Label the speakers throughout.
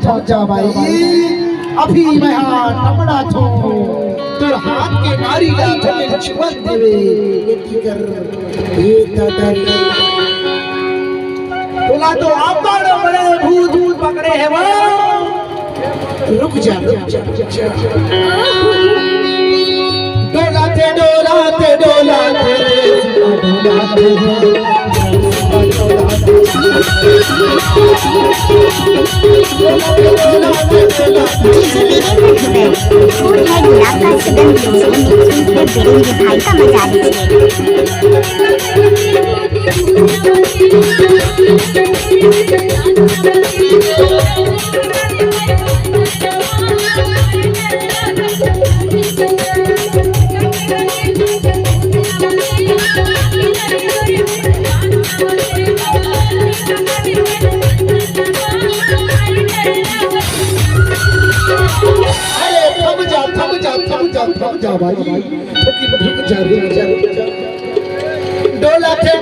Speaker 1: थम जा भाई, अभी मैं टमड़ा थो तो हाथ के नारी ला थमे छुअत देवे ये कर ये तदर तोला तो आप बड़े भूत पकड़े है वो। रुक जा डोला ते थम जा भाई, रुक जा डोला थे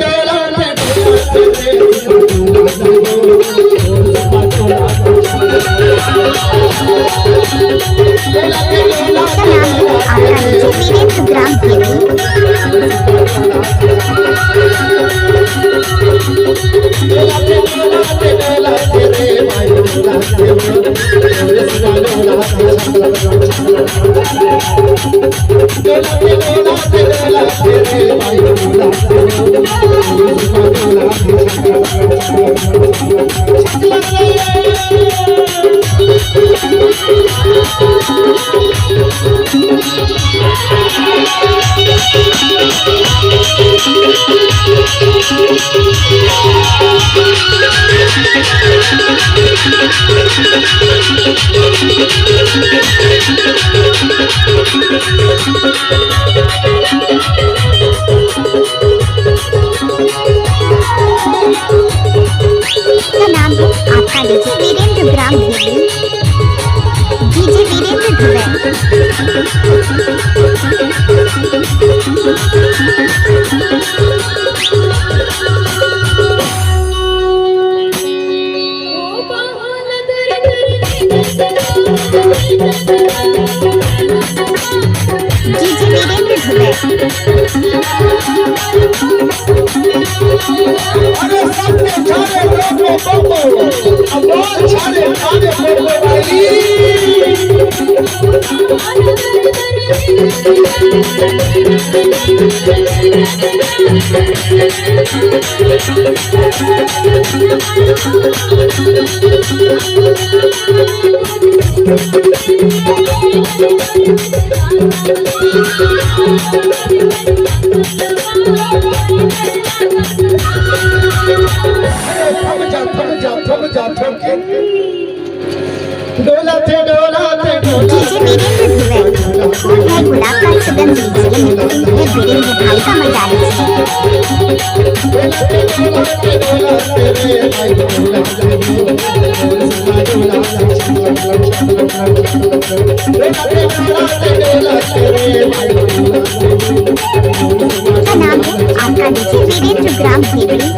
Speaker 2: डीजे वीरेंद्र दुबे।
Speaker 1: अरे सबके छाने लोगों बम्बो अब्बाल छाने खाने बोलो भाई थम जा डोला थे
Speaker 2: डीजे वीरेंद्र दुबे। फूल है गुलाब का सुगंध लीजिए, मिक्सिंग है वीरेंद्र भाई का नाम है आपका डीजे वीरेंद्र ग्राम देवड़ी।